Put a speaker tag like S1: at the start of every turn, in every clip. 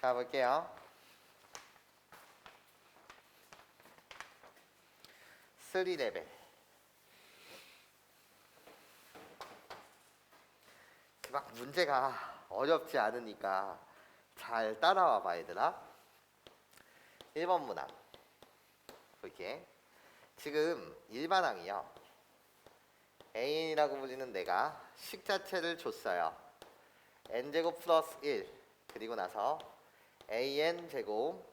S1: 자, 볼게요. 3레벨. 막 문제가 어렵지 않으니까 잘 따라와 봐, 얘들아. 1번 문항 볼게. 지금 일반항이요, AN이라고 불리는 내가 식 자체를 줬어요. n제곱 플러스 1, 그리고 나서 AN제곱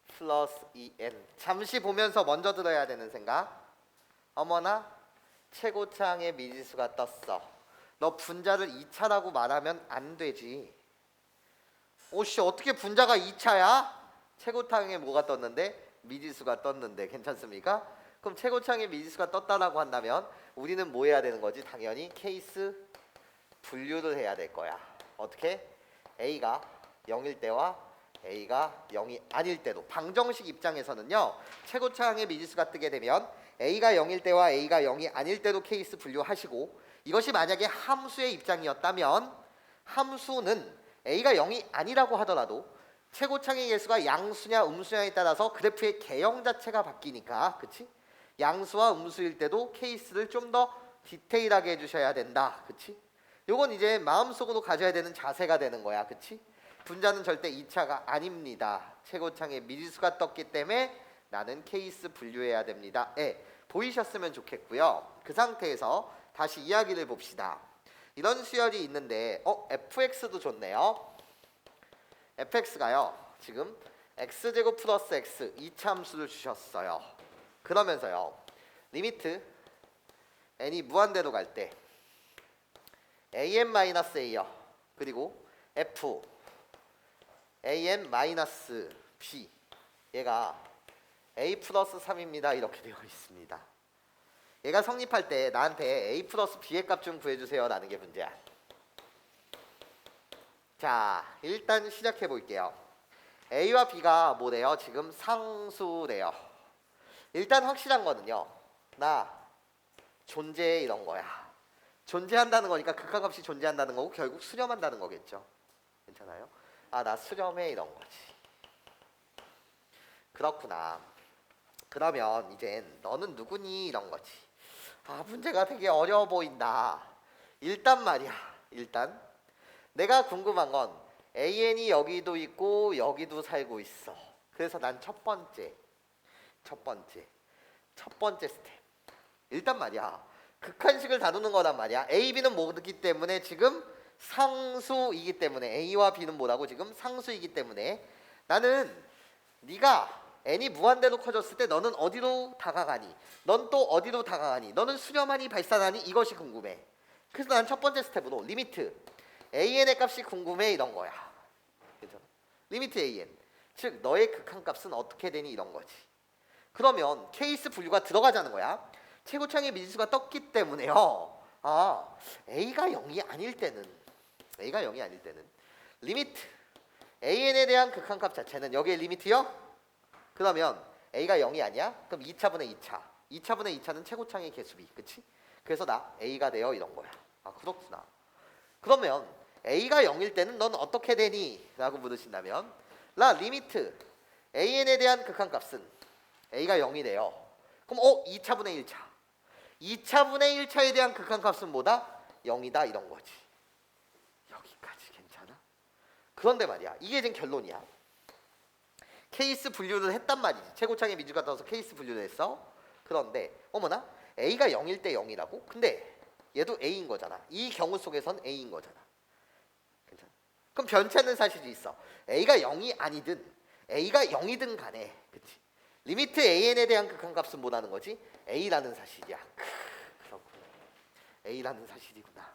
S1: 플러스 2n. 잠시 보면서 먼저 들어야 되는 생각. 어머나, 최고차항의 미지수가 떴어. 너 분자를 2차라고 말하면 안 되지. 오씨, 어떻게 분자가 2차야? 최고차항에 뭐가 떴는데? 미지수가 떴는데. 괜찮습니까? 그럼 최고차항의 미지수가 떴다라고 한다면 우리는 뭐 해야 되는 거지? 당연히 케이스 분류를 해야 될 거야. 어떻게? A가 0일 때와 A가 0이 아닐 때도. 방정식 입장에서는요, 최고차항의 미지수가 뜨게 되면 A가 0일 때와 A가 0이 아닐 때도 케이스 분류하시고, 이것이 만약에 함수의 입장이었다면 함수는 A가 0이 아니라고 하더라도 최고차항의 개수가 양수냐 음수냐에 따라서 그래프의 개형 자체가 바뀌니까, 그치? 양수와 음수일 때도 케이스를 좀 더 디테일하게 해주셔야 된다, 그치? 요건 이제 마음속으로 가져야 되는 자세가 되는 거야, 그치? 분자는 절대 2차가 아닙니다. 최고차항의 미지수가 떴기 때문에 나는 케이스 분류해야 됩니다. 보이셨으면 좋겠고요. 그 상태에서 다시 이야기를 봅시다. 이런 수열이 있는데 fx도 좋네요. fx가요, 지금 x제곱 플러스 x 2차 함수를 주셨어요. 그러면서요, 리미트 n이 무한대로 갈 때 an-a요. 그리고 f an-b, 얘가 a 플러스 3입니다. 이렇게 되어 있습니다. 얘가 성립할 때 나한테 a 플러스 b의 값 좀 구해주세요 라는 게 문제야. 자, 일단 시작해 볼게요. a와 b가 뭐래요? 지금 상수래요. 일단 확실한 거는요, 나 존재해 이런 거야. 존재한다는 거니까 극한값이 존재한다는 거고 결국 수렴한다는 거겠죠. 괜찮아요? 아, 나 수렴해 이런 거지. 그렇구나. 그러면 이젠 너는 누구니 이런 거지. 아, 문제가 되게 어려워 보인다. 일단 말이야, 일단 내가 궁금한 건 AN이 여기도 있고 여기도 살고 있어. 그래서 난 첫 번째 스텝, 일단 말이야, 극한식을 다루는 거란 말이야. A, B는 뭐기 때문에 지금 상수이기 때문에, A와 B는 뭐라고? 지금 상수이기 때문에 나는 네가 n이 무한대로 커졌을 때 너는 어디로 다가가니? 넌 또 어디로 다가가니? 너는 수렴하니 발산하니? 이것이 궁금해. 그래서 난 첫 번째 스텝으로 리미트 an의 값이 궁금해 이런 거야. 괜찮아? 리미트 an, 즉 너의 극한값은 어떻게 되니 이런 거지. 그러면 케이스 분류가 들어가자는 거야. 최고차항의 미지수가 떴기 때문에요. 아, a가 0이 아닐 때는 리미트 an에 대한 극한값 자체는 여기에 리미트요? 그러면 a가 0이 아니야? 그럼 2차분의 2차는 최고차항의 개수비, 그치? 그래서 나 a가 돼요 이런 거야. 아, 그렇구나. 그러면 a가 0일 때는 넌 어떻게 되니? 라고 물으신다면 라 리미트 an에 대한 극한값은 a가 0이래요. 그럼 2차분의 1차에 대한 극한값은 뭐다? 0이다 이런 거지. 여기까지 괜찮아? 그런데 말이야, 이게 지금 결론이야. 케이스 분류를 했단 말이지. 최고차항의 미지수가 떠서 케이스 분류를 했어. 그런데 어머나, a가 0일 때 0이라고? 근데 얘도 a인 거잖아. 이 경우 속에선 a인 거잖아. 괜찮아? 그럼 변체는 사실이 있어. a가 0이 아니든 a가 0이든 간에, 그치? 리미트 an에 대한 극한값은 뭐라는 거지? a라는 사실이야. 그렇구나. a라는 사실이구나.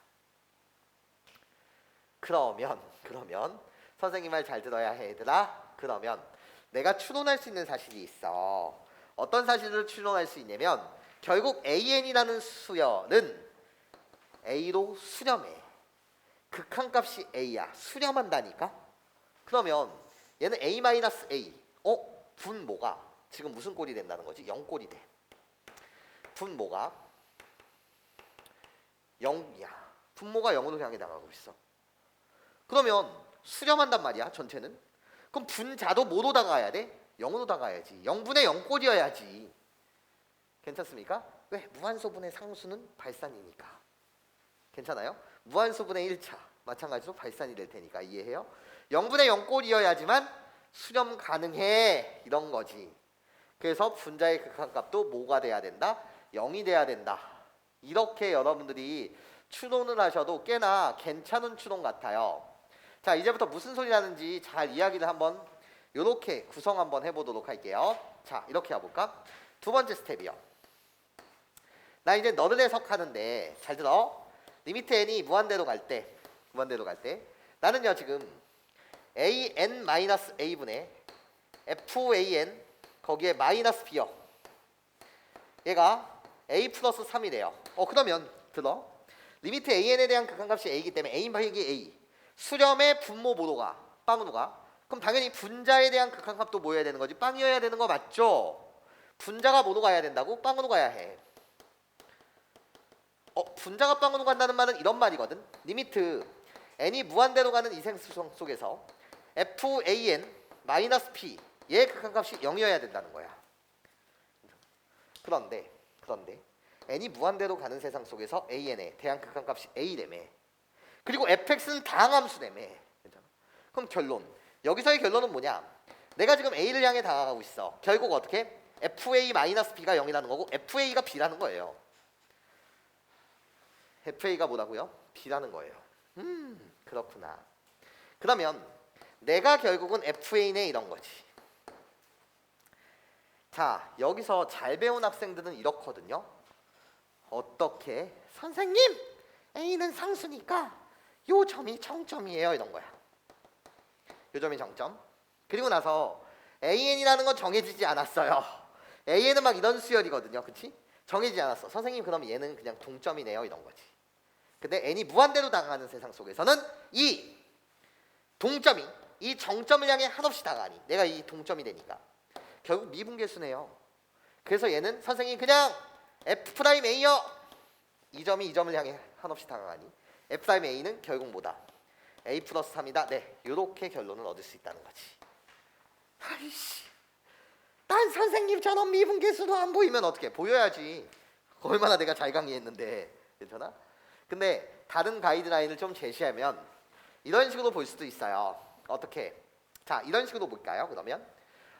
S1: 그러면 선생님 말 잘 들어야 해 얘들아. 그러면 내가 추론할 수 있는 사실이 있어. 어떤 사실을 추론할 수 있냐면 결국 an이라는 수열은 a로 수렴해. 극한값이 a야. 수렴한다니까. 그러면 얘는 a-a. 분모가 지금 무슨 꼴이 된다는 거지? 0꼴이 돼. 분모가 0이야. 분모가 0으로 향해 나가고 있어. 그러면 수렴한단 말이야, 전체는. 그럼 분자도 뭐로다가 가야 돼? 0으로다가 가야지. 0분의 0꼴이어야지. 괜찮습니까? 왜? 무한소분의 상수는 발산이니까. 괜찮아요? 무한소분의 1차 마찬가지로 발산이 될 테니까 이해해요? 0분의 0꼴이어야지만 수렴 가능해 이런 거지. 그래서 분자의 극한값도 뭐가 돼야 된다? 0이 돼야 된다. 이렇게 여러분들이 추론을 하셔도 꽤나 괜찮은 추론 같아요. 자, 이제부터 무슨 소리 나는지 잘 이야기를 한번 이렇게 구성 한번 해보도록 할게요. 자, 이렇게 해볼까? 두 번째 스텝이요. 나 이제 너를 해석하는데 잘 들어. 리미트 n이 무한대로 갈 때 나는요 지금 an-a분의 fan 거기에 마이너스 b요. 얘가 a 플러스 3이 돼요. 그러면 들어. 리미트 an에 대한 극한값이 a이기 때문에 a 더하기 a 수렴의 분모 뭐로 가? 빵으로 가. 그럼 당연히 분자에 대한 극한값도 뭐여야 되는 거지? 빵이어야 되는 거 맞죠? 분자가 뭐로 가야 된다고? 빵으로 가야 해. 분자가 빵으로 간다는 말은 이런 말이거든. 리미트 n이 무한대로 가는 이생수성 속에서 fan 마이너스 p 얘의 극한값이 0이어야 된다는 거야. 그런데 n이 무한대로 가는 세상 속에서 an에 대한 극한값이 a래며 그리고 fx는 다항함수래며. 그럼 결론. 여기서의 결론은 뭐냐? 내가 지금 a를 향해 다가가고 있어. 결국 어떻게? fa-b가 0이라는 거고 fa가 b라는 거예요. fa가 뭐라고요? b라는 거예요. 그렇구나. 그러면 내가 결국은 fan에 이런 거지. 자, 여기서 잘 배운 학생들은 이렇거든요. 어떻게? 선생님, a는 상수니까 요 점이 정점이에요 이런 거야. 요 점이 정점. 그리고 나서 an이라는 건 정해지지 않았어요. an은 막 이런 수열이거든요. 그치? 정해지지 않았어. 선생님 그럼 얘는 그냥 동점이네요 이런 거지. 근데 n이 무한대로 다가가는 세상 속에서는 이 동점이 이 정점을 향해 한없이 다가가니 내가 이 동점이 되니까 결국 미분계수네요. 그래서 얘는 선생님 그냥 f'A요. 이 점이 이 점을 향해 한없이 다가가니 f'A는 결국 뭐다? a 플러스 3이다. 네, 이렇게 결론을 얻을 수 있다는 거지. 아이씨, 난 선생님처럼 미분계수도 안 보이면 어떻게? 보여야지. 얼마나 내가 잘 강의했는데. 괜찮아? 근데 다른 가이드라인을 좀 제시하면 이런 식으로 볼 수도 있어요. 어떻게? 자, 이런 식으로 볼까요? 그러면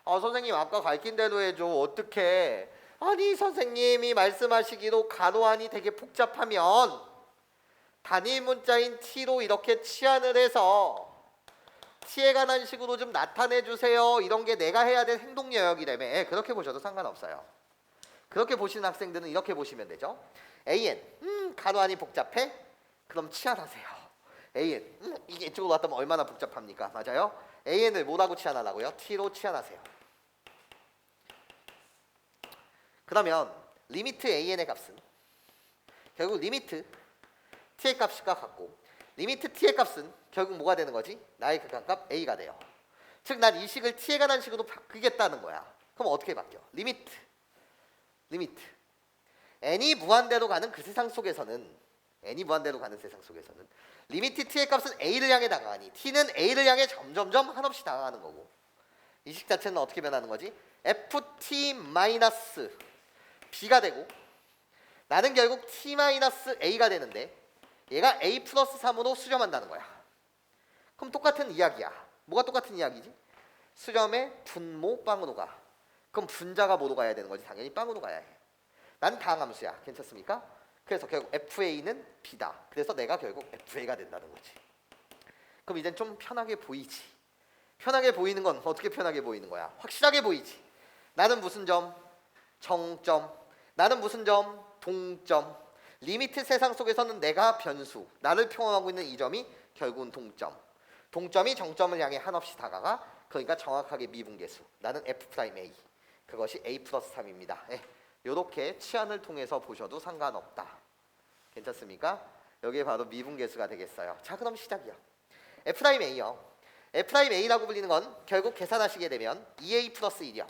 S1: 선생님 아까 가르친 대로 해줘. 어떻게? 아니 선생님이 말씀하시기로 가로안이 되게 복잡하면 단일 문자인 t로 이렇게 치환을 해서 t에 관한 식으로 좀 나타내 주세요. 이런 게 내가 해야 될 행동 영역이라며. 그렇게 보셔도 상관없어요. 그렇게 보시는 학생들은 이렇게 보시면 되죠. an 가로안이 복잡해? 그럼 치환하세요. an 이게 이쪽으로 왔다면 얼마나 복잡합니까? 맞아요? an을 뭐라고 치환하라고요? t로 치환하세요. 그러면 리미트 an의 값은 결국 리미트 t의 값과 같고 리미트 t의 값은 결국 뭐가 되는 거지? 나의 극한값 a가 돼요. 즉 난 이 식을 t에 관한 식으로 바꾸겠다는 거야. 그럼 어떻게 바뀌어? 리미트 n이 무한대로 가는 그 세상 속에서는 리미트 t의 값은 a를 향해 다가가니 t는 a를 향해 점점점 한없이 다가가는 거고 이 식 자체는 어떻게 변하는 거지? ft-b가 되고 나는 결국 t-a가 되는데 얘가 a 플러스 3으로 수렴한다는 거야. 그럼 똑같은 이야기야. 뭐가 똑같은 이야기지? 수렴의 분모 빵으로 가. 그럼 분자가 뭐로 가야 되는 거지? 당연히 빵으로 가야 해. 난 다항함수야. 괜찮습니까? 그래서 결국 fa는 b다. 그래서 내가 결국 fa가 된다는 거지. 그럼 이젠 좀 편하게 보이지. 편하게 보이는 건 어떻게 편하게 보이는 거야? 확실하게 보이지. 나는 무슨 점? 정점. 나는 무슨 점? 동점. 리미트 세상 속에서는 내가 변수, 나를 표현하고 있는 이 점이 결국은 동점. 동점이 정점을 향해 한없이 다가가. 그러니까 정확하게 미분계수. 나는 f'A. 그것이 a 플러스 3입니다. 이렇게 치환을 통해서 보셔도 상관없다. 괜찮습니까? 여기에 바로 미분계수가 되겠어요. 자, 그럼 시작이야. f'A요. f'A라고 불리는 건 결국 계산하시게 되면 2a 플러스 1이요.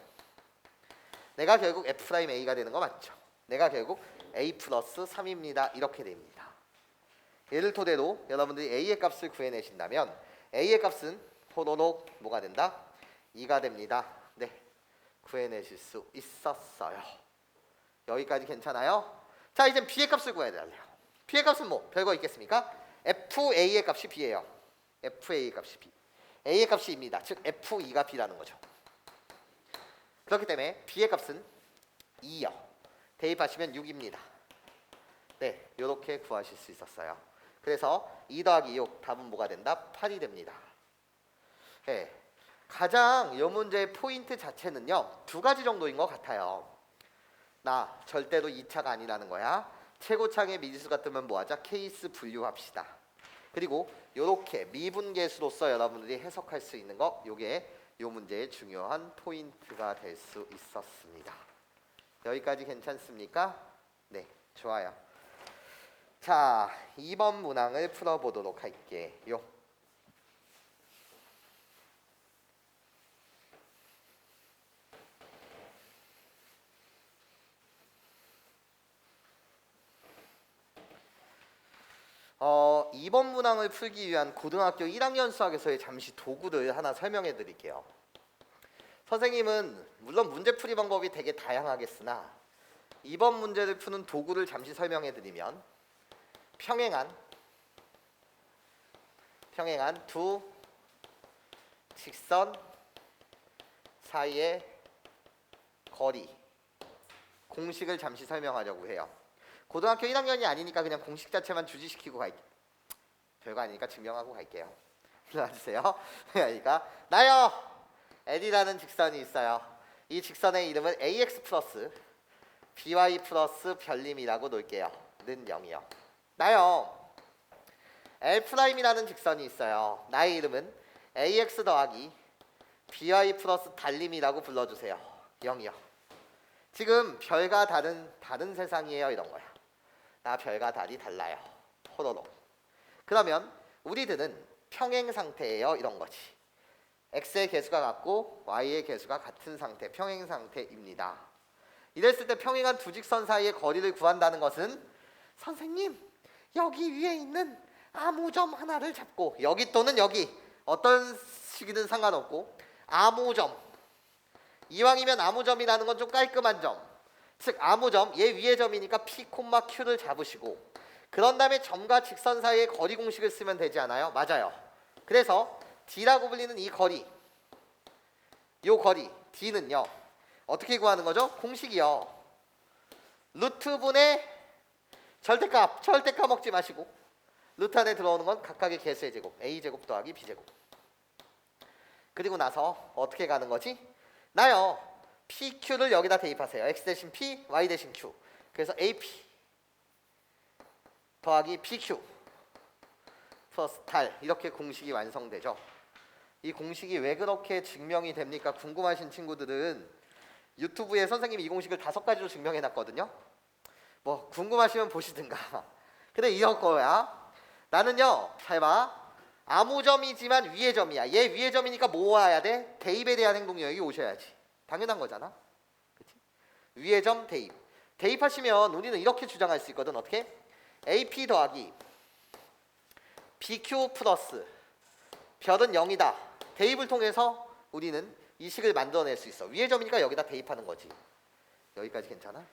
S1: 내가 결국 f'A가 되는 거 맞죠? 내가 결국 a 플러스 3입니다. 이렇게 됩니다. 얘를 토대로 여러분들이 a의 값을 구해내신다면 a의 값은 호로록 뭐가 된다? 2가 됩니다. 네, 구해내실 수 있었어요. 여기까지 괜찮아요? 자, 이제 b의 값을 구해야 돼요. b의 값은 뭐 별거 있겠습니까? fa의 값이 b예요. fa의 값이 b. a의 값이 2입니다. 즉 f2가 b라는 거죠. 그렇기 때문에 b의 값은 2요. 대입하시면 6입니다. 네, 이렇게 구하실 수 있었어요. 그래서 2 더하기 6 답은 뭐가 된다? 8이 됩니다. 네, 가장 이 문제의 포인트 자체는요 2가지 정도인 것 같아요. 나 절대로 2차가 아니라는 거야. 최고창의 미지수가 뜨면 뭐하자? 케이스 분류합시다. 그리고 이렇게 미분계수로서 여러분들이 해석할 수 있는 거, 요게 이 문제의 중요한 포인트가 될 수 있었습니다. 여기까지 괜찮습니까? 네, 좋아요. 자, 2번 문항을 풀어보도록 할게요. 어, 2번 문항을 풀기 위한 고등학교 1학년 수학에서의 잠시 도구를 하나 설명해 드릴게요. 선생님은 물론 문제풀이 방법이 되게 다양하겠으나 2번 문제를 푸는 도구를 잠시 설명해 드리면 평행한 두 직선 사이의 거리 공식을 잠시 설명하려고 해요. 고등학교 1학년이 아니니까 그냥 공식 자체만 주지시키고 갈게요. 별거 아니니까 증명하고 갈게요. 들어주세요. 그러니까 나요 L이라는 직선이 있어요. 이 직선의 이름은 AX 플러스 BY 플러스 별림이라고 놓을게요. 는 0이요. 나요 L'이라는 직선이 있어요. 나의 이름은 AX 더하기 BY 플러스 달림이라고 불러주세요. 0이요. 지금 별과 다른 세상이에요 이런 거야. 나 별과 달이 달라요. 호로록. 그러면 우리들은 평행 상태예요 이런 거지. x의 개수가 같고 y의 개수가 같은 상태, 평행 상태입니다. 이랬을 때 평행한 두 직선 사이의 거리를 구한다는 것은 선생님 여기 위에 있는 아무 점 하나를 잡고 여기 또는 여기 어떤 식이든 상관없고 아무 점, 이왕이면 아무 점이라는 건 좀 깔끔한 점, 즉 아무 점, 얘 위의 점이니까 p, q를 잡으시고 그런 다음에 점과 직선 사이의 거리 공식을 쓰면 되지 않아요? 맞아요. 그래서 d라고 불리는 이 거리, 요 거리 d는요 어떻게 구하는 거죠? 공식이요. 루트분의 절대값 먹지 마시고 루트 안에 들어오는 건 각각의 개수의 제곱 a제곱 더하기 b제곱. 그리고 나서 어떻게 가는 거지? 나요 PQ를 여기다 대입하세요. X 대신 P, Y 대신 Q. 그래서 AP 더하기 PQ 플러스 달 이렇게 공식이 완성되죠. 이 공식이 왜 그렇게 증명이 됩니까? 궁금하신 친구들은 유튜브에 선생님이 이 공식을 5가지로 증명해놨거든요. 뭐 궁금하시면 보시든가. 근데 이런 거야. 나는요 잘 봐. 아무 점이지만 위의 점이야. 얘 위의 점이니까 뭐 와야 돼? 대입에 대한 행동 여기 오셔야지. 당연한 거잖아. 그치? 위의 점 대입. 대입하시면 우리는 이렇게 주장할 수 있거든. 어떻게? AP 더하기 BQ 플러스 별은 0이다. 대입을 통해서 우리는 이 식을 만들어낼 수 있어. 위의 점이니까 여기다 대입하는 거지. 여기까지 괜찮아?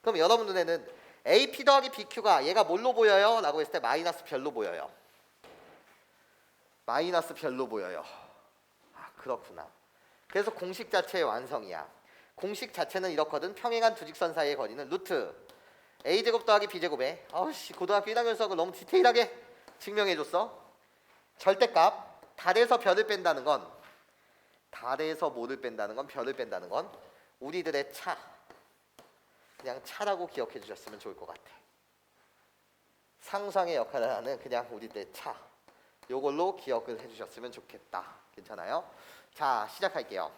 S1: 그럼 여러분 눈에는 AP 더하기 BQ가 얘가 뭘로 보여요? 라고 했을 때 마이너스 별로 보여요. 마이너스 별로 보여요. 아, 그렇구나. 그래서 공식 자체의 완성이야. 공식 자체는 이렇거든. 평행한 두 직선 사이의 거리는 루트 a제곱 더하기 b제곱에 고등학교 1학년 수학을 너무 디테일하게 증명해줬어. 절대값 달에서 별을 뺀다는 건 달에서 뭐를 뺀다는 건 별을 뺀다는 건 우리들의 차, 그냥 차라고 기억해 주셨으면 좋을 것 같아. 상상의 역할을 하는 그냥 우리들의 차, 요걸로 기억을 해주셨으면 좋겠다. 괜찮아요? 자, 시작할게요.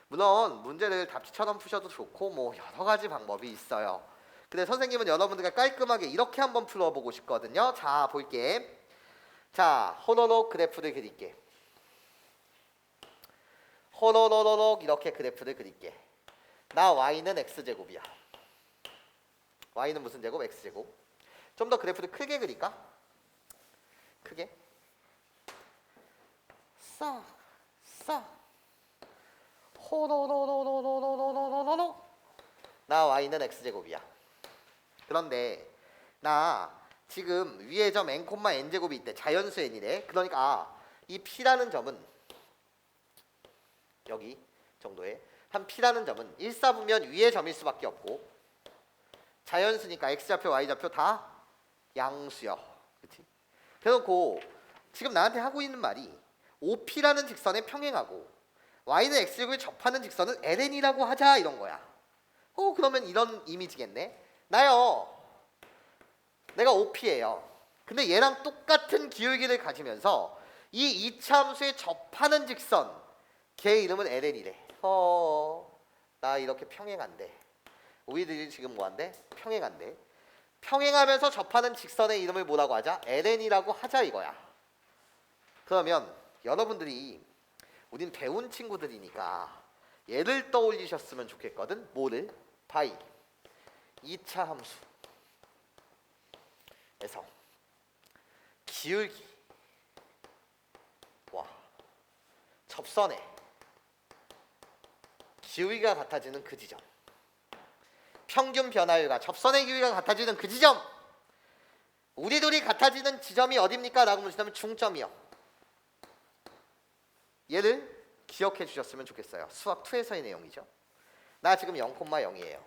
S1: 물론 문제를 답지처럼 푸셔도 좋고 뭐 여러 가지 방법이 있어요. 근데 선생님은 여러분들과 깔끔하게 이렇게 한번 풀어보고 싶거든요. 자, 볼게. 자, 호로록 그래프를 그릴게. 호로로로록 이렇게 그래프를 그릴게. 나 y는 x제곱이야. y는 무슨 제곱? x제곱. 좀 더 그래프를 크게 그릴까? 크게. 싹 아싸. 호노노노노노노노노노노. 나 y는 x제곱이야. 그런데 나 지금 위에 점 n, n제곱이 있대. 자연수 n이래. 그러니까 이 p라는 점은 여기 정도에 한 p라는 점은 일사분면 위의 점일 수밖에 없고 자연수니까 x좌표, y좌표 다 양수여. 그렇지? 그래놓고 지금 나한테 하고 있는 말이 OP라는 직선에 평행하고 y는 x제곱에 접하는 직선은 ln이라고 하자 이런 거야. 그러면 이런 이미지겠네. 나요. 내가 OP예요. 근데 얘랑 똑같은 기울기를 가지면서 이 이차함수에 접하는 직선 걔 이름은 ln이래. 나 이렇게 평행한데. 우리들이 지금 뭐한대? 평행한데. 평행하면서 접하는 직선의 이름을 뭐라고 하자? ln이라고 하자 이거야. 그러면 여러분들이 우린 배운 친구들이니까 얘를 떠올리셨으면 좋겠거든. 뭐를? 바이 2차 함수에서 기울기 와 접선에 기울기가 같아지는 그 지점, 평균 변화율과 접선의 기울기가 같아지는 그 지점, 우리 둘이 같아지는 지점이 어딥니까? 라고 물으시면 중점이요. 얘를 기억해 주셨으면 좋겠어요. 수학 2에서의 내용이죠. 나 지금 0,0이에요.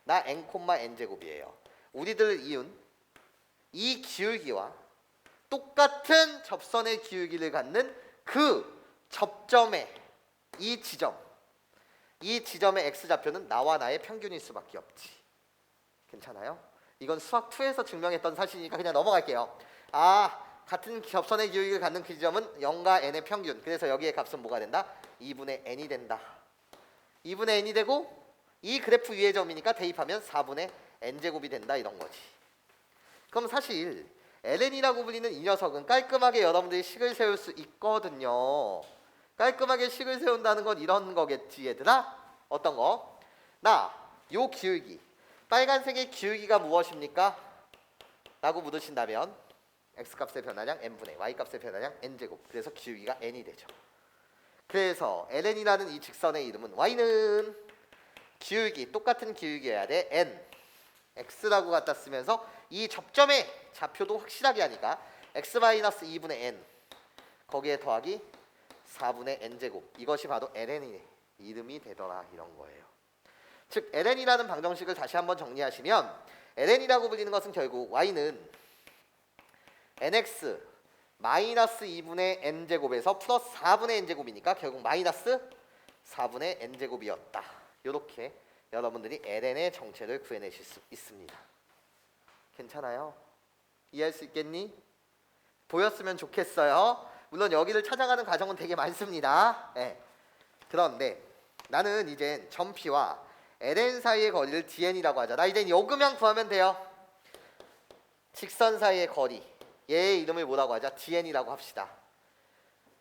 S1: 나 n, n제곱이에요. 우리들 이은 이 기울기와 똑같은 접선의 기울기를 갖는 그 접점의 이 지점의 x좌표는 나와 나의 평균일 수밖에 없지. 괜찮아요? 이건 수학 2에서 증명했던 사실이니까 그냥 넘어갈게요. 같은 접선의 기울기를 갖는 그 지점은 0과 n의 평균. 그래서 여기의 값은 뭐가 된다? 2분의 n이 된다. 2분의 n이 되고 이 그래프 위의 점이니까 대입하면 4분의 n제곱이 된다 이런 거지. 그럼 사실 ln이라고 불리는 이 녀석은 깔끔하게 여러분들이 식을 세울 수 있거든요. 깔끔하게 식을 세운다는 건 이런 거겠지 얘들아? 어떤 거? 나 요 기울기 빨간색의 기울기가 무엇입니까? 라고 물으신다면 x값의 변화량 n분의 y값의 변화량 n제곱. 그래서 기울기가 n이 되죠. 그래서 ln이라는 이 직선의 이름은 y는 기울기 똑같은 기울기여야 돼. n x라고 갖다 쓰면서 이 접점의 좌표도 확실하게 하니까 x-2분의 n 거기에 더하기 4분의 n제곱. 이것이 바로 ln의 이름이 되더라 이런 거예요. 즉 ln이라는 방정식을 다시 한번 정리하시면 ln이라고 불리는 것은 결국 y는 nx 마이너스 2분의 n제곱에서 플러스 4분의 n제곱이니까 결국 마이너스 4분의 n제곱이었다. 이렇게 여러분들이 ln의 정체를 구해내실 수 있습니다. 괜찮아요? 이해할 수 있겠니? 보였으면 좋겠어요. 물론 여기를 찾아가는 과정은 되게 많습니다. 네. 그런데 나는 이제 점 P와 ln 사이의 거리를 dn이라고 하자. 나 이제 요금량 구하면 돼요. 직선 사이의 거리 얘의 이름을 뭐라고 하자? dn이라고 합시다.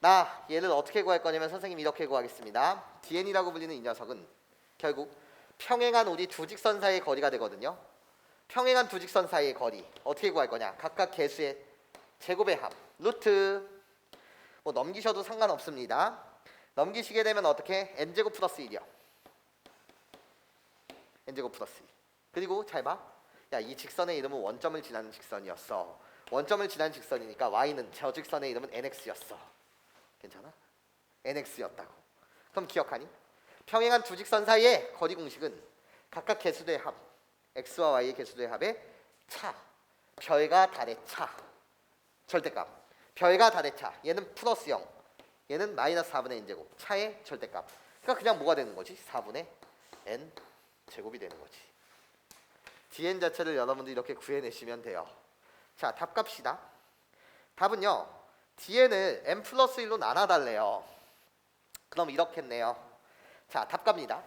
S1: 나 얘를 어떻게 구할 거냐면 선생님이 이렇게 구하겠습니다. dn이라고 불리는 이 녀석은 결국 평행한 우리 두 직선 사이의 거리가 되거든요. 평행한 두 직선 사이의 거리 어떻게 구할 거냐? 각각 개수의 제곱의 합 루트. 뭐 넘기셔도 상관없습니다. 넘기시게 되면 어떻게? n제곱 플러스 1이요. n제곱 플러스 1. 그리고 잘 봐. 야, 이 직선의 이름은 원점을 지나는 직선이었어. 원점을 지나는 직선이니까 y는 저 직선의 이름은 nx였어. 괜찮아? nx였다고. 그럼 기억하니? 평행한 두 직선 사이의 거리 공식은 각각 개수도의 합 x와 y의 개수도의 합의 차, 별과 달의 차, 절대값. 별과 달의 차. 얘는 플러스 0, 얘는 마이너스 4분의 n제곱. 차의 절대값. 그러니까 그냥 뭐가 되는 거지? 4분의 n 제곱이 되는 거지. dn 자체를 여러분들이 이렇게 구해내시면 돼요. 자, 답 값이다. 답은요. dn을 n 플러스 1로 나눠달래요. 그럼 이렇게 했네요. 자, 답 갑니다.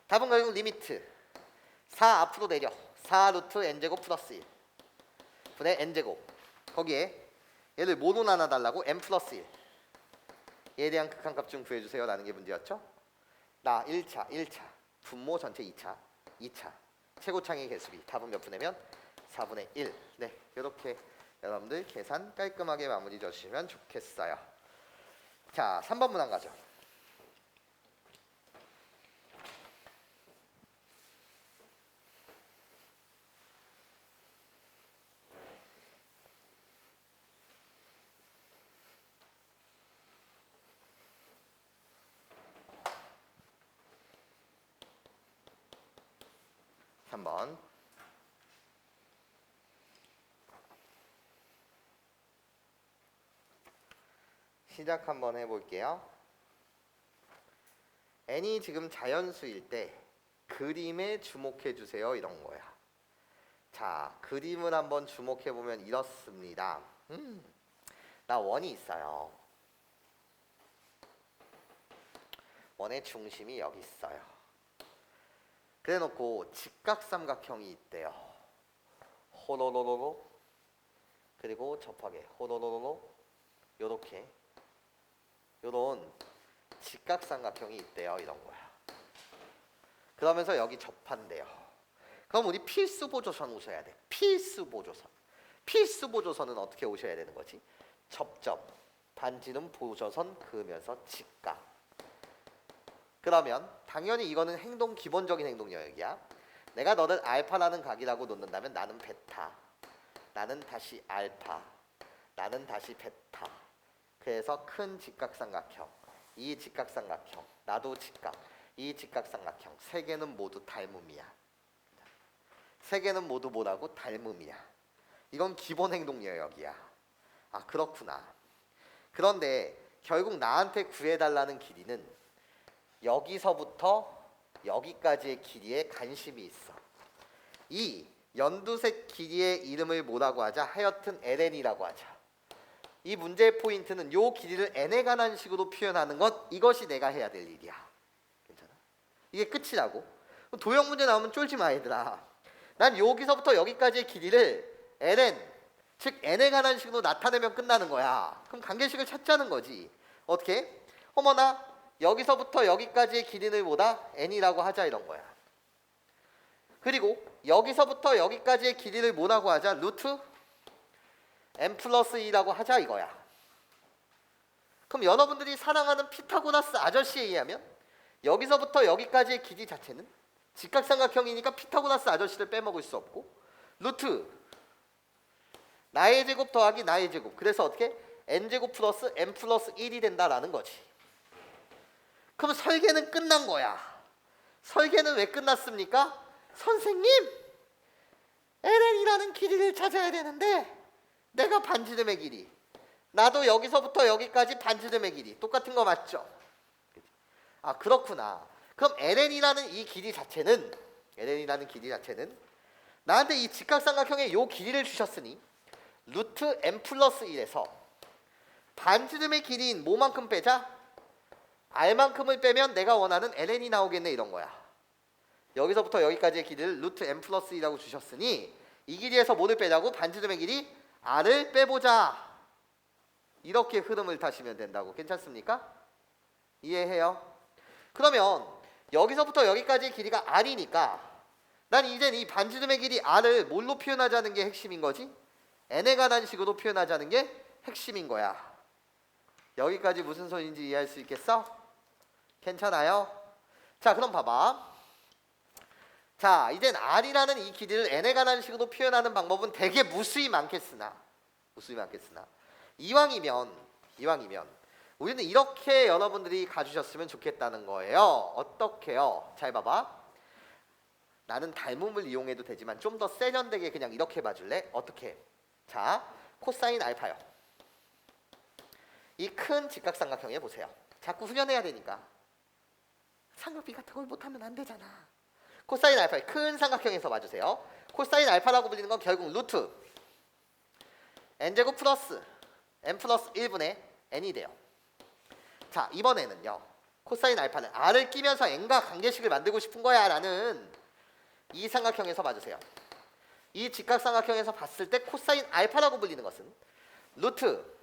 S1: 답은 결국 리미트 4 앞으로 내려 4 루트 n제곱 플러스 1 분의 n제곱. 거기에 얘를 뭐로 나눠달라고? n 플러스 1. 얘에 대한 극한값 좀 구해주세요 라는 게 문제였죠. 나 1차 분모 전체 2차 최고창의 개수비. 답은 몇 분의면? 4분의 1. 네, 이렇게 여러분들 계산 깔끔하게 마무리 주시면 좋겠어요. 자, 3번 문항 가죠. 한번 시작 한번 해볼게요. n이 지금 자연수일 때 그림에 주목해 주세요 이런 거야. 자, 그림을 한번 주목해 보면 이렇습니다. 나 원이 있어요. 원의 중심이 여기 있어요. 그래 놓고 직각삼각형이 있대요. 호로로로로 그리고 접하게 호로로로로 요렇게 요런 직각삼각형이 있대요 이런 거야. 그러면서 여기 접한대요. 그럼 우리 필수 보조선 오셔야 돼. 필수 보조선. 필수 보조선은 어떻게 오셔야 되는 거지? 접점, 반지름 보조선 그으면서 직각. 그러면 당연히 이거는 행동 기본적인 행동 영역이야. 내가 너를 알파라는 각이라고 놓는다면 나는 베타, 나는 다시 알파, 나는 다시 베타. 그래서 큰 직각삼각형, 이 직각삼각형, 나도 직각, 이 직각삼각형 세 개는 모두 닮음이야. 세 개는 모두 뭐라고? 닮음이야. 이건 기본 행동 영역이야. 아, 그렇구나. 그런데 결국 나한테 구해달라는 길이는 여기서부터 여기까지의 길이에 관심이 있어. 이 연두색 길이의 이름을 뭐라고 하자? 하여튼 ln이라고 하자. 이 문제의 포인트는 요 길이를 n에 관한 식으로 표현하는 것, 이것이 내가 해야 될 일이야. 괜찮아? 이게 끝이라고. 도형 문제 나오면 쫄지 마 얘들아. 난 여기서부터 여기까지의 길이를 ln, 즉 n에 관한 식으로 나타내면 끝나는 거야. 그럼 관계식을 찾자는 거지. 어떻게? 어머나 여기서부터 여기까지의 길이를 뭐다? n이라고 하자 이런 거야. 그리고 여기서부터 여기까지의 길이를 뭐라고 하자? 루트 n 플러스 2라고 하자 이거야. 그럼 여러분들이 사랑하는 피타고라스 아저씨에 의하면 여기서부터 여기까지의 길이 자체는 직각삼각형이니까 피타고라스 아저씨를 빼먹을 수 없고 루트 나의 제곱 더하기 나의 제곱. 그래서 어떻게? n제곱 플러스 n 플러스 1이 된다라는 거지. 그럼 설계는 끝난 거야. 설계는 왜 끝났습니까? 선생님, ln이라는 길이를 찾아야 되는데 내가 반지름의 길이, 나도 여기서부터 여기까지 반지름의 길이 똑같은 거 맞죠? 아, 그렇구나. 그럼 ln이라는 이 길이 자체는 나한테 이 직각삼각형의 요 길이를 주셨으니 루트 n 플러스 1에서 반지름의 길이인 뭐만큼 빼자? r만큼을 빼면 내가 원하는 ln이 나오겠네 이런 거야. 여기서부터 여기까지의 길이를 루트 n 플러스 2라고 주셨으니 이 길이에서 뭐를 빼자고? 반지름의 길이 r을 빼보자. 이렇게 흐름을 타시면 된다고. 괜찮습니까? 이해해요? 그러면 여기서부터 여기까지의 길이가 r이니까 난 이젠 이 반지름의 길이 r을 뭘로 표현하자는 게 핵심인 거지? n에 관한 식으로 표현하자는 게 핵심인 거야. 여기까지 무슨 소리인지 이해할 수 있겠어? 괜찮아요? 자, 그럼 봐봐. 자, 이젠 r이라는 이 길이를 n에 관한 식으로 표현하는 방법은 되게 무수히 많겠으나 이왕이면 우리는 이렇게 여러분들이 가주셨으면 좋겠다는 거예요. 어떻게요? 잘 봐봐. 나는 닮음을 이용해도 되지만 좀 더 세련되게 그냥 이렇게 봐줄래? 어떻게? 자, 코사인 알파요. 이 큰 직각삼각형에 보세요. 자꾸 훈련해야 되니까. 삼각비 같은 걸 못하면 안 되잖아. 코사인 알파의 큰 삼각형에서 봐주세요. 코사인 알파라고 불리는 건 결국 루트 n제곱 플러스 n 플러스 1분의 n이 돼요. 자, 이번에는요. 코사인 알파는 r을 끼면서 n과 관계식을 만들고 싶은 거야 라는 이 삼각형에서 봐주세요. 이 직각삼각형에서 봤을 때 코사인 알파라고 불리는 것은 루트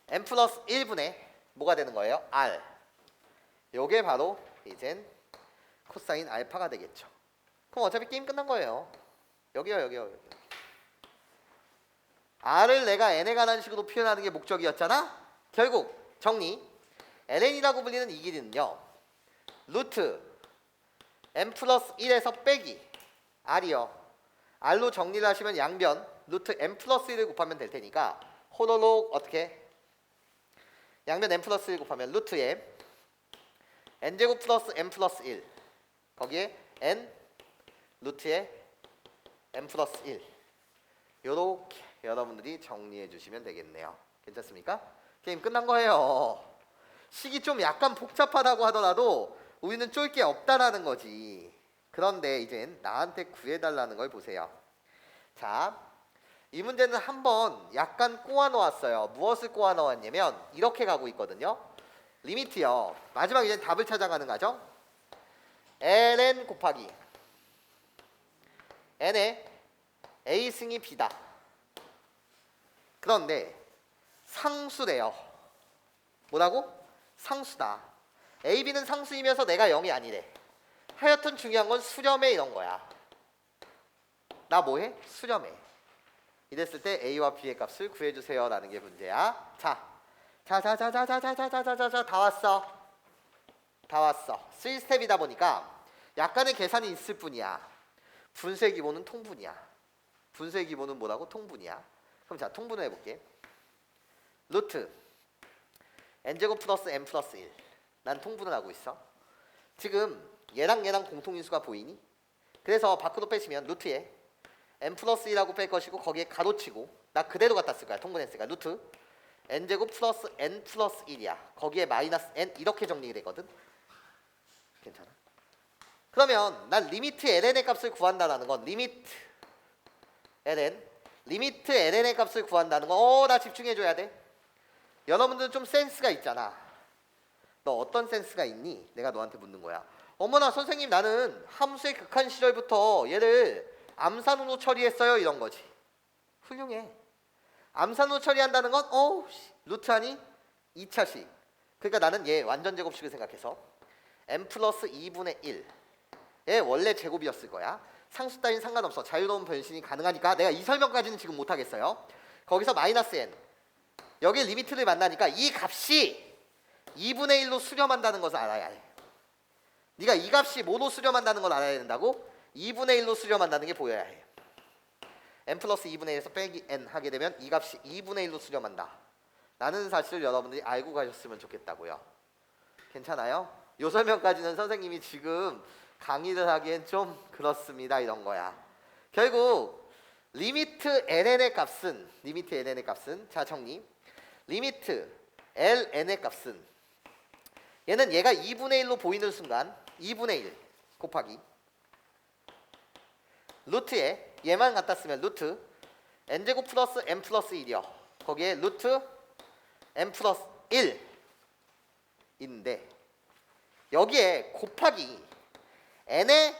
S1: n 플러스 1분의 뭐가 되는 거예요? r. 요게 바로 이젠 코사인 알파가 되겠죠. 그럼 어차피 게임 끝난 거예요. 여기요. r을 내가 n에 관한 식으로 표현하는 게 목적이었잖아. 결국 정리. ln이라고 불리는 이 길이는요. 루트 n 플러스 1에서 빼기 r이요. r로 정리를 하시면 양변 루트 n 플러스 1을 곱하면 될 테니까 호로록 어떻게? 양변 n 플러스 1 곱하면 루트에 n제곱 플러스 n 플러스 1 거기에 n 루트에 n 플러스 1 요렇게 여러분들이 정리해 주시면 되겠네요. 괜찮습니까? 게임 끝난 거예요. 식이 좀 약간 복잡하다고 하더라도 우리는 쫄 게 없다라는 거지. 그런데 이젠 나한테 구해달라는 걸 보세요. 자, 이 문제는 한번 약간 꼬아 놓았어요. 무엇을 꼬아 놓았냐면 이렇게 가고 있거든요. 리미트요. 마지막 이제 답을 찾아가는 과정. ln 곱하기 n의 a승이 b다. 그런데 상수래요. 뭐라고? 상수다. a, b는 상수이면서 내가 0이 아니래. 하여튼 중요한 건 수렴해 이런 거야. 나 뭐해? 수렴해. 이랬을 때 a와 b의 값을 구해주세요 라는 게 문제야. 자, 다 왔어. 다 왔어. 3스텝이다 보니까 약간의 계산이 있을 뿐이야. 분수의 기본은 통분이야. 분수의 기본은 뭐라고? 통분이야. 그럼 자, 통분을 해볼게. 루트 n제곱 플러스 n 플러스 1. 난 통분을 하고 있어. 지금 얘랑 얘랑 공통인수가 보이니? 그래서 밖으로 빼시면 루트에 n 플러스 1하고 뺄 것이고 거기에 가로치고 나 그대로 갖다 쓸 거야. 통분했으니까 루트 n제곱 플러스 n 플러스 1이야. 거기에 마이너스 n 이렇게 정리가 되거든. 괜찮아? 그러면 난 리미트 ln의 값을 구한다는 건 리미트 ln의 값을 구한다는 건 나 집중해줘야 돼. 여러분들은 좀 센스가 있잖아. 너 어떤 센스가 있니? 내가 너한테 묻는 거야. 어머나 선생님 나는 함수의 극한 시절부터 얘를 암산으로 처리했어요 이런 거지. 훌륭해. 암산으로 처리한다는 건 루트하니 2차식. 그러니까 나는 얘 완전 제곱식을 생각해서 n 플러스 2분의 1 얘 원래 제곱이었을 거야. 상수 따윈 상관없어. 자유로운 변신이 가능하니까 내가 이 설명까지는 지금 못하겠어요. 거기서 마이너스 n 여기 리미트를 만나니까 이 값이 2분의 1로 수렴한다는 것을 알아야 해. 네가 이 값이 뭐로 수렴한다는 걸 알아야 된다고? 2분의 1로 수렴한다는 게 보여야 해. n 플러스 2분의 1에서 빼기 n 하게 되면 이 값이 2분의 1로 수렴한다. 라는 사실을 여러분들이 알고 가셨으면 좋겠다고요. 괜찮아요? 요 설명까지는 선생님이 지금 강의를 하기엔 좀 그렇습니다 이런 거야. 결국 리미트 ln의 값은 자 정리. 리미트 ln의 값은 얘는 얘가 2분의 1로 보이는 순간 2분의 1 곱하기 루트에 얘만 갖다 쓰면 루트 n제곱 플러스 n 플러스 1이요. 거기에 루트 n 플러스 1인데 여기에 곱하기 n의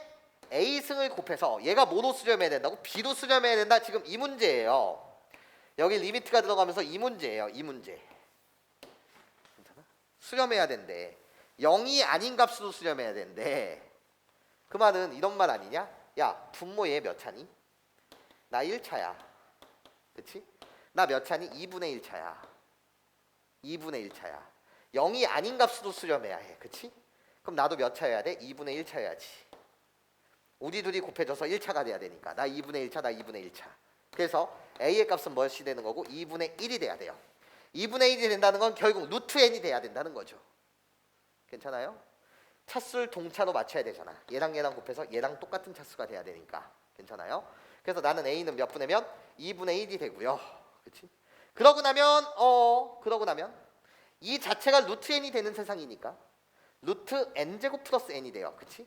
S1: a승을 곱해서 얘가 뭐로 수렴해야 된다고? b로 수렴해야 된다. 지금 이 문제예요. 여기 리미트가 들어가면서 이 문제예요. 이 문제. 괜찮아? 수렴해야 된대. 0이 아닌 값으로 수렴해야 된대. 그 말은 이런 말 아니냐? 야 분모 얘 몇 차니? 나 1차야. 그치? 나 몇 차니? 2분의 1차야. 2분의 1차야. 0이 아닌 값으로 수렴해야 해. 그치? 그럼 나도 몇 차여야 돼? 2분의 1차여야지. 우리 둘이 곱해져서 1차가 돼야 되니까. 나 2분의 1차, 나 2분의 1차. 그래서 A의 값은 무엇이 되는 거고 2분의 1이 돼야 돼요. 2분의 1이 된다는 건 결국 루트 n이 돼야 된다는 거죠. 괜찮아요? 차수를 동차로 맞춰야 되잖아. 얘랑 얘랑 곱해서 얘랑 똑같은 차수가 돼야 되니까. 괜찮아요? 그래서 나는 A는 몇 분의면 2분의 1이 되고요. 그치? 그러고 나면 이 자체가 루트 n이 되는 세상이니까 루트 n제곱 플러스 n이 돼요. 그치?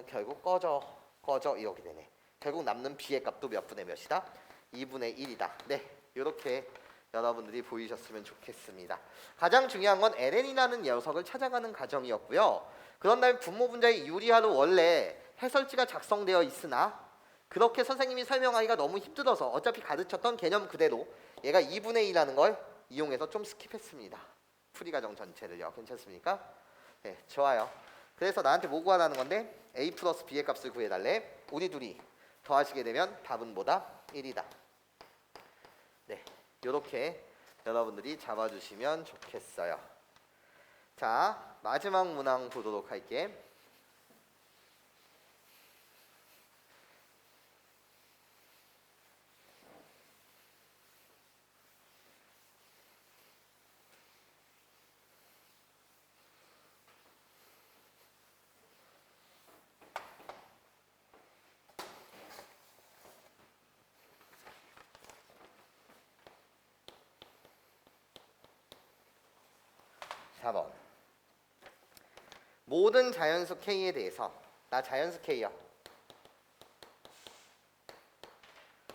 S1: 결국 꺼져 이렇게 되네. 결국 남는 b의 값도 몇 분의 몇이다? 2분의 1이다. 네, 이렇게 여러분들이 보이셨으면 좋겠습니다. 가장 중요한 건 ln이라는 녀석을 찾아가는 과정이었고요. 그런 다음에 분모 분자의 유리화로 원래 해설지가 작성되어 있으나 그렇게 선생님이 설명하기가 너무 힘들어서 어차피 가르쳤던 개념 그대로 얘가 2분의 2라는 걸 이용해서 좀 스킵했습니다. 풀이 과정 전체를요. 괜찮습니까? 네, 좋아요. 그래서 나한테 뭐 구하라는 건데 a 플러스 b의 값을 구해달래. 우리 둘이 더하시게 되면 답은 뭐다? 1이다. 네, 이렇게 여러분들이 잡아주시면 좋겠어요. 자, 마지막 문항 보도록 할게. 사 번. 모든 자연수 K에 대해서 나 자연수 K야.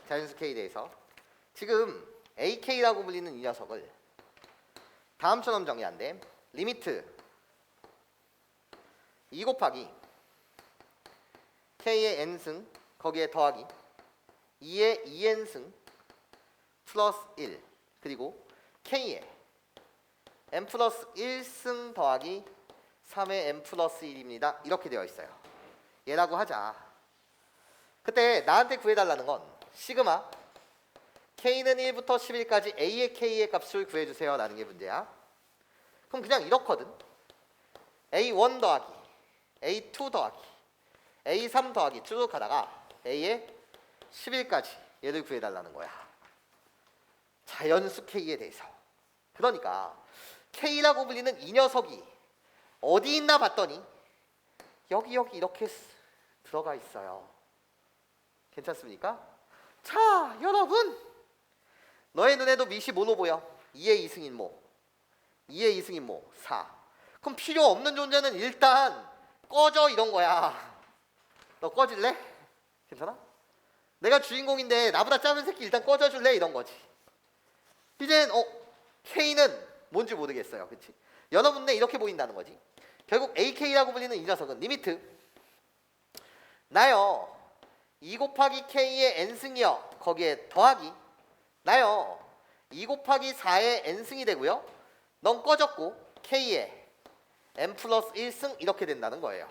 S1: 자연수 K에 대해서 지금 AK라고 불리는 이 녀석을 다음처럼 정의한대. 리미트 2 곱하기 K의 n승 거기에 더하기 2의 2n승 플러스 1 그리고 K의 n 플러스 1승 더하기 3의 n 플러스 1입니다. 이렇게 되어 있어요. 얘라고 하자. 그때 나한테 구해달라는 건 시그마 K는 1부터 11까지 A의 K의 값을 구해주세요 라는 게 문제야. 그럼 그냥 이렇거든. A1 더하기 A2 더하기 A3 더하기 쭉 가다가 A의 11까지 얘를 구해달라는 거야. 자연수 K에 대해서. 그러니까 K라고 불리는 이 녀석이 어디 있나 봤더니 여기 이렇게 들어가 있어요. 괜찮습니까? 자, 여러분, 너의 눈에도 밑이 뭐로 보여? 2의 2승인모 2의 2승인모 4. 그럼 필요 없는 존재는 일단 꺼져 이런 거야. 너 꺼질래? 괜찮아? 내가 주인공인데 나보다 작은 새끼 일단 꺼져줄래? 이런 거지. 이젠 K는 뭔지 모르겠어요. 그치? 여러분네 이렇게 보인다는 거지. 결국 AK라고 불리는 이 녀석은 리미트 나요 2 곱하기 K의 n승이요 거기에 더하기 나요 2 곱하기 4의 n승이 되고요. 넌 꺼졌고 K의 n 플러스 1승 이렇게 된다는 거예요.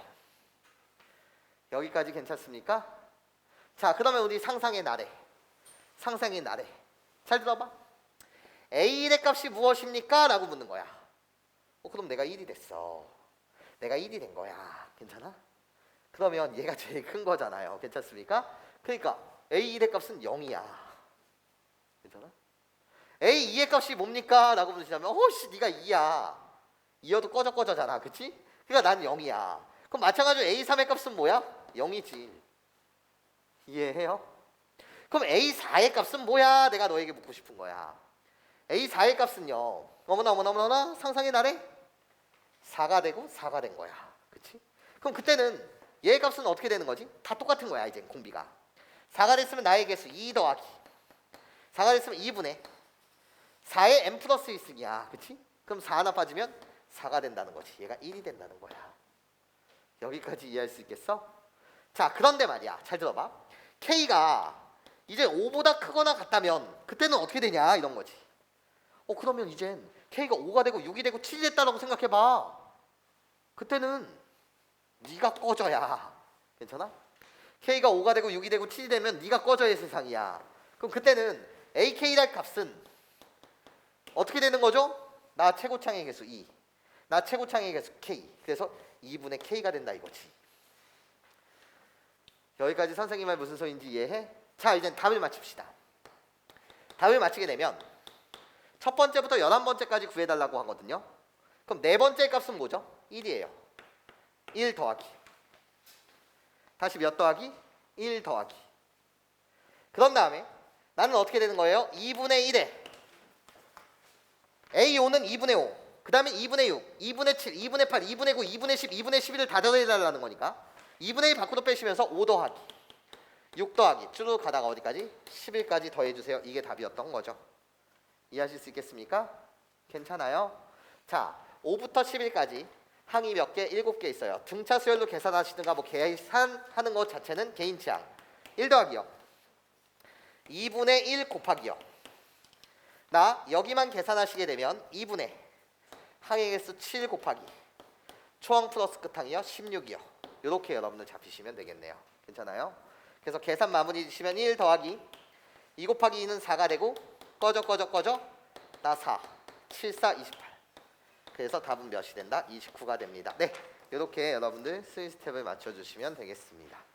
S1: 여기까지 괜찮습니까? 자, 그러면 우리 상상의 나래. 잘 들어봐. A1의 값이 무엇입니까? 라고 묻는 거야. 그럼 내가 1이 됐어. 내가 1이 된 거야. 괜찮아? 그러면 얘가 제일 큰 거잖아요. 괜찮습니까? 그러니까 A1의 값은 0이야. 괜찮아? A2의 값이 뭡니까? 라고 물으시면 씨 네가 2야. 2여도 꺼져잖아. 그치? 그러니까 난 0이야. 그럼 마찬가지로 A3의 값은 뭐야? 0이지. 이해해요? 그럼 A4의 값은 뭐야? 내가 너에게 묻고 싶은 거야. A4의 값은요. 어머나 상상의 나래 4가 되고 4가 된 거야. 그치? 그럼 그때는 얘의 값은 어떻게 되는 거지? 다 똑같은 거야. 이제 공비가 4가 됐으면 나의 개수 2 더하기 4가 됐으면 2분의 4의 n 플러스 1승이야. 그치? 그럼 4 하나 빠지면 4가 된다는 거지. 얘가 1이 된다는 거야. 여기까지 이해할 수 있겠어? 자, 그런데 말이야. 잘 들어봐. K가 이제 5보다 크거나 같다면 그때는 어떻게 되냐 이런 거지. 그러면 이젠 K가 5가 되고 6이 되고 7이 됐다라고 생각해봐. 그때는 네가 꺼져야. 괜찮아? K가 5가 되고 6이 되고 7이 되면 네가 꺼져야 세상이야. 그럼 그때는 AK랄 값은 어떻게 되는 거죠? 나 최고창의 개수 2, 나 최고창의 개수 K. 그래서 2분의 K가 된다 이거지. 여기까지 선생님 말 무슨 소리인지 이해해? 자, 이제 답을 맞춥시다. 답을 맞추게 되면 첫 번째부터 11번째까지 구해달라고 하거든요. 그럼 네 번째 값은 뭐죠? 1이에요. 1 더하기 다시 몇 더하기? 1 더하기. 그런 다음에 나는 어떻게 되는 거예요? 2분의 1에 A5는 2분의 5, 그 다음에 2분의 6, 2분의 7, 2분의 8, 2분의 9, 2분의 10, 2분의 11을 다 더해달라는 거니까 2분의 1 밖으로 빼시면서 5 더하기 6 더하기 쭉 가다가 어디까지? 11까지 더해주세요. 이게 답이었던 거죠. 이해하실 수 있겠습니까? 괜찮아요? 자, 5부터 11까지 항이 몇 개? 7개 있어요. 등차 수열로 계산하시든가 뭐 계산하는 것 자체는 개인 취향. 1 더하기요 2분의 1 곱하기요 나 여기만 계산하시게 되면 2분의 항의 개수 7 곱하기 초항 플러스 끝항이요 16이요. 이렇게 여러분들 잡히시면 되겠네요. 괜찮아요? 그래서 계산 마무리 지시면 1 더하기 2 곱하기 2는 4가 되고 꺼져 나 4 7, 4, 28. 그래서 답은 몇이 된다? 29가 됩니다. 네, 이렇게 여러분들 3스텝을 맞춰주시면 되겠습니다.